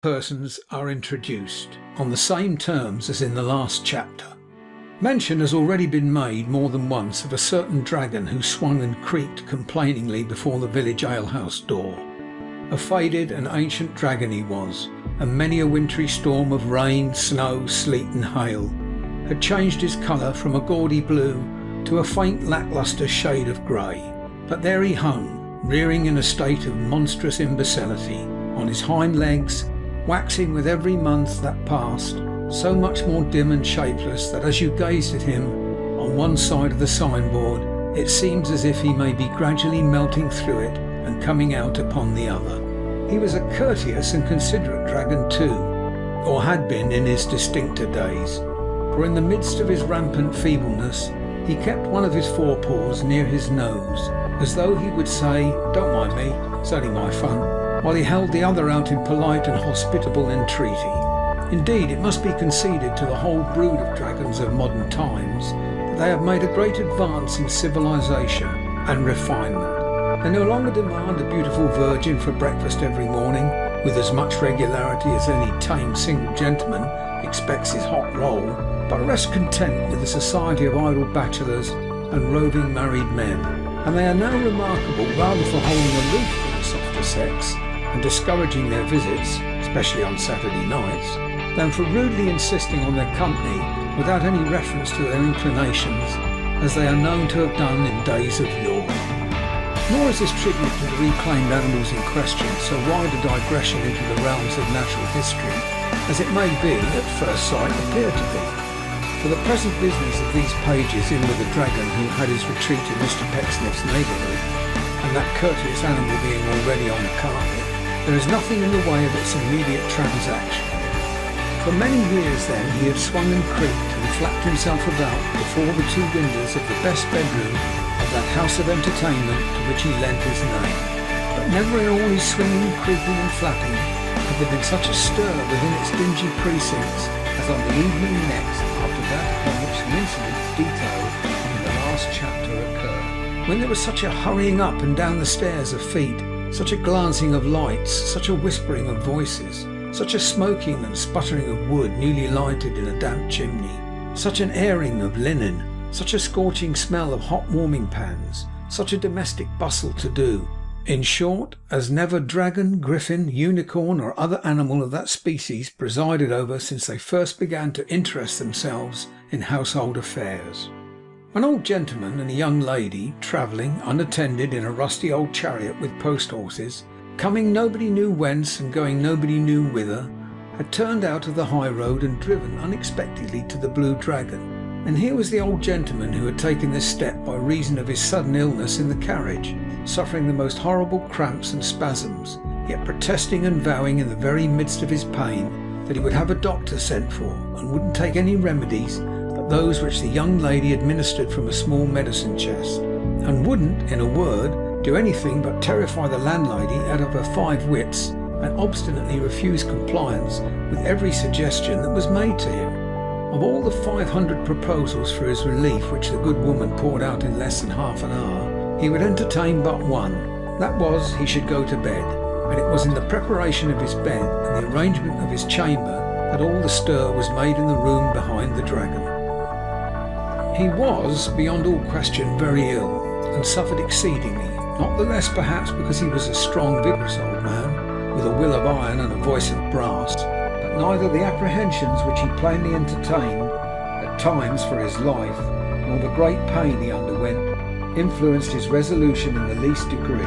persons are introduced, on the same terms as in the last chapter. Mention has already been made more than once of a certain dragon who swung and creaked complainingly before the village alehouse door. A faded and ancient dragon he was, and many a wintry storm of rain, snow, sleet and hail had changed his colour from a gaudy blue to a faint lacklustre shade of grey. But there he hung, rearing in a state of monstrous imbecility, on his hind legs, waxing with every month that passed so much more dim and shapeless that as you gazed at him on one side of the signboard, it seems as if he may be gradually melting through it and coming out upon the other. He was a courteous and considerate dragon too, or had been in his distincter days, for in the midst of his rampant feebleness he kept one of his forepaws near his nose, as though he would say, "Don't mind me, it's only my fun," while he held the other out in polite and hospitable entreaty. Indeed, it must be conceded to the whole brood of dragons of modern times that they have made a great advance in civilization and refinement. They no longer demand a beautiful virgin for breakfast every morning with as much regularity as any tame single gentleman expects his hot roll, but rest content with the society of idle bachelors and roving married men. And they are now remarkable rather for holding aloof from the softer sex and discouraging their visits, especially on Saturday nights, than for rudely insisting on their company without any reference to their inclinations, as they are known to have done in days of yore. Nor is this tribute to the reclaimed animals in question so wide a digression into the realms of natural history as it may be at first sight appear to be. For the present business of these pages in with a dragon who had his retreat in Mr. Pecksniff's neighbourhood, and that courteous animal being already on the carpet, there is nothing in the way of its immediate transaction. For many years then he had swung and creaked and flapped himself about before the two windows of the best bedroom of that house of entertainment to which he lent his name. But never in all his swinging, creaking and flapping had there been such a stir within its dingy precincts as on the evening next after that upon which the incident detailed in the last chapter occurred, when there was such a hurrying up and down the stairs of feet, such a glancing of lights, such a whispering of voices, such a smoking and sputtering of wood newly lighted in a damp chimney, such an airing of linen, such a scorching smell of hot warming pans, such a domestic bustle to do, in short, as never dragon, griffin, unicorn, or other animal of that species presided over since they first began to interest themselves in household affairs. An old gentleman and a young lady, travelling unattended in a rusty old chariot with post horses, coming nobody knew whence and going nobody knew whither, had turned out of the high road and driven unexpectedly to the Blue Dragon. And here was the old gentleman who had taken this step by reason of his sudden illness in the carriage, suffering the most horrible cramps and spasms, yet protesting and vowing in the very midst of his pain that he would have a doctor sent for, and wouldn't take any remedies but those which the young lady administered from a small medicine chest, and wouldn't, in a word, do anything but terrify the landlady out of her 5 wits, and obstinately refuse compliance with every suggestion that was made to him. Of all the 500 proposals for his relief which the good woman poured out in less than half an hour, he would entertain but one. That was, he should go to bed, and it was in the preparation of his bed and the arrangement of his chamber that all the stir was made in the room behind the dragon. He was, beyond all question, very ill, and suffered exceedingly, not the less perhaps because he was a strong, vigorous old man, with a will of iron and a voice of brass, but neither the apprehensions which he plainly entertained at times for his life, nor the great pain he underwent, influenced his resolution in the least degree.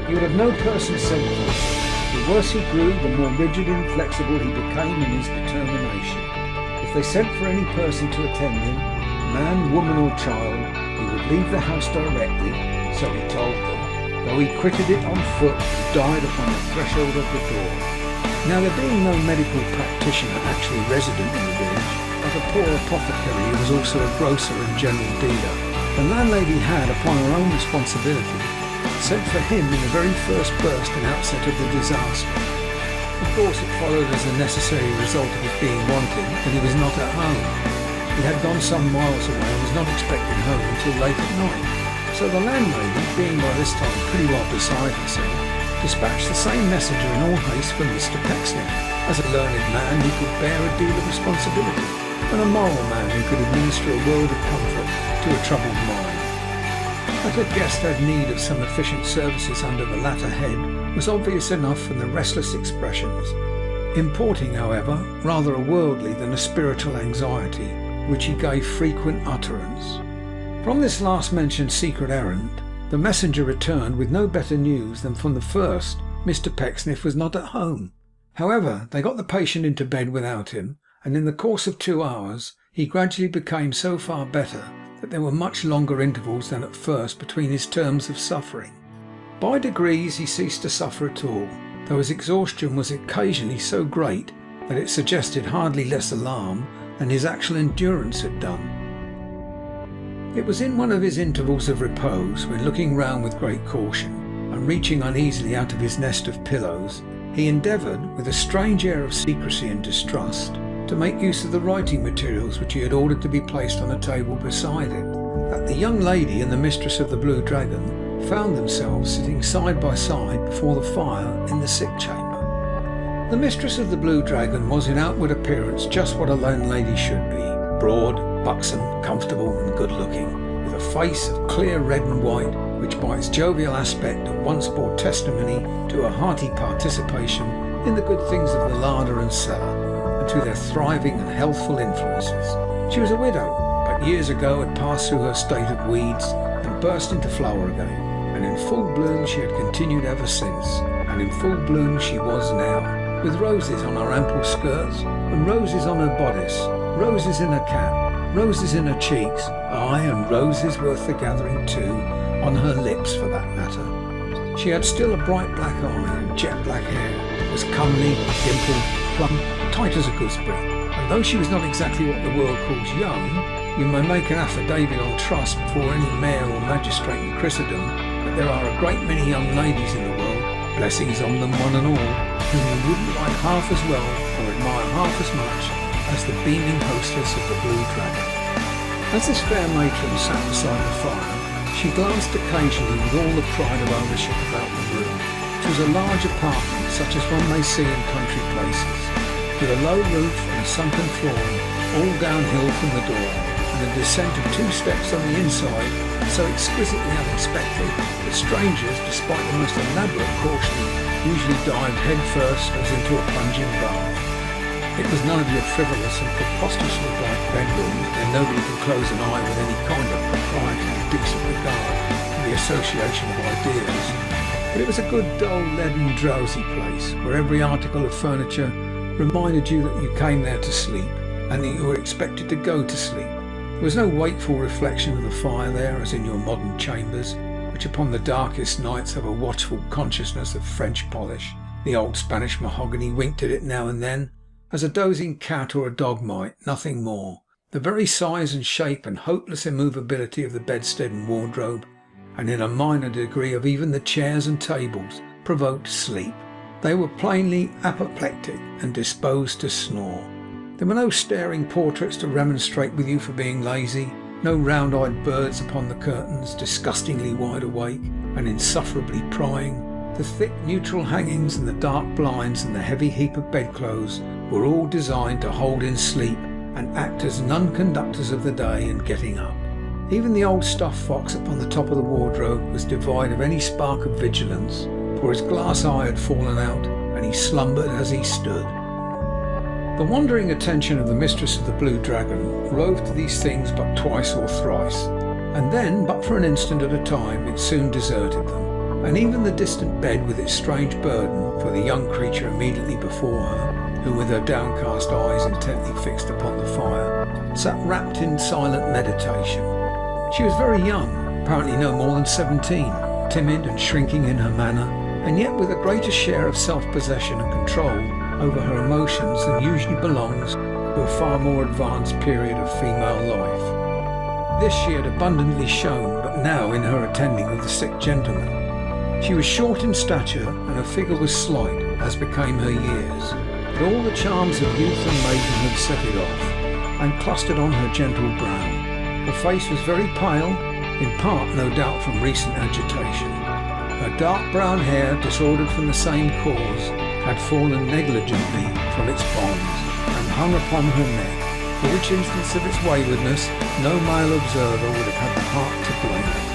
He would have no person sent for him. The worse he grew, the more rigid and inflexible he became in his determination. If they sent for any person to attend him, man, woman or child, he would leave the house directly, so he told them, though he quitted it on foot and died upon the threshold of the door. Now there being no medical practitioner actually resident in the village, but a poor apothecary who was also a grocer and general dealer, the landlady had, upon her own responsibility, sent for him in the very first burst and outset of the disaster. Of course it followed as a necessary result of his being wanted that he was not at home. He had gone some miles away and was not expected home until late at night. So the landlady, being by this time pretty well beside herself, dispatched the same messenger in all haste for Mr. Pecksniff. As a learned man he could bear a deal of responsibility, and a moral man who could administer a world of comfort to a troubled mind. That her guest had need of some efficient services under the latter head was obvious enough from the restless expressions, importing, however, rather a worldly than a spiritual anxiety, which he gave frequent utterance. From this last mentioned secret errand, the messenger returned with no better news than from the first. Mr. Pecksniff was not at home. However, they got the patient into bed without him, and in the course of 2 hours he gradually became so far better that there were much longer intervals than at first between his terms of suffering. By degrees he ceased to suffer at all, though his exhaustion was occasionally so great that it suggested hardly less alarm than his actual endurance had done. It was in one of his intervals of repose, when looking round with great caution, and reaching uneasily out of his nest of pillows, he endeavoured, with a strange air of secrecy and distrust, to make use of the writing materials which he had ordered to be placed on a table beside him, that the young lady and the mistress of the Blue Dragon found themselves sitting side by side before the fire in the sick chamber. The mistress of the Blue Dragon was in outward appearance just what a landlady should be: broad, buxom, comfortable, and good-looking, with a face of clear red and white, which by its jovial aspect at once bore testimony to a hearty participation in the good things of the larder and cellar, and to their thriving and healthful influences. She was a widow, but years ago had passed through her state of weeds and burst into flower again, and in full bloom she had continued ever since, and in full bloom she was now, with roses on her ample skirts, and roses on her bodice, roses in her cap, roses in her cheeks, aye, and roses worth the gathering too, on her lips for that matter. She had still a bright black eye and jet black hair, was comely, dimpled, plump, tight as a gooseberry, and though she was not exactly what the world calls young, you may make an affidavit on trust before any mayor or magistrate in Christendom that there are a great many young ladies in the world, blessings on them one and all, whom you wouldn't like half as well or admire half as much as the beaming hostess of the Blue Dragon. As this fair matron sat beside the fire, she glanced occasionally with all the pride of ownership about the room. It was a large apartment, such as one may see in country places, with a low roof and a sunken floor, all downhill from the door, and a descent of 2 steps on the inside, so exquisitely unexpected that strangers, despite the most elaborate caution, usually dived head first as into a plunging bath. It was none of your frivolous and preposterously bright bedrooms, where nobody can close an eye with any kind of propriety and decent regard to the association of ideas, but it was a good, dull, leaden, drowsy place, where every article of furniture reminded you that you came there to sleep, and that you were expected to go to sleep. There was no wakeful reflection of the fire there, as in your modern chambers, which upon the darkest nights have a watchful consciousness of French polish. The old Spanish mahogany winked at it now and then, as a dozing cat or a dog might, nothing more. The very size and shape and hopeless immovability of the bedstead and wardrobe, and in a minor degree of even the chairs and tables, provoked sleep. They were plainly apoplectic and disposed to snore. There were no staring portraits to remonstrate with you for being lazy, no round-eyed birds upon the curtains, disgustingly wide awake and insufferably prying. The thick neutral hangings and the dark blinds and the heavy heap of bedclothes were all designed to hold in sleep and act as non-conductors of the day and getting up. Even the old stuffed fox upon the top of the wardrobe was devoid of any spark of vigilance, for his glass eye had fallen out, and he slumbered as he stood. The wandering attention of the mistress of the Blue Dragon roved to these things but twice or thrice, and then, but for an instant at a time, it soon deserted them. And even the distant bed with its strange burden for the young creature immediately before her, who with her downcast eyes intently fixed upon the fire, sat wrapped in silent meditation. She was very young, apparently no more than 17, timid and shrinking in her manner, and yet with a greater share of self-possession and control over her emotions than usually belongs to a far more advanced period of female life. This she had abundantly shown but now in her attending of the sick gentleman. She was short in stature, and her figure was slight, as became her years, but all the charms of youth and maidenhood set it off, and clustered on her gentle brow. Her face was very pale, in part no doubt from recent agitation. Her dark brown hair, disordered from the same cause, had fallen negligently from hung upon her neck, for which instance of its waywardness no male observer would have had the heart to blame it.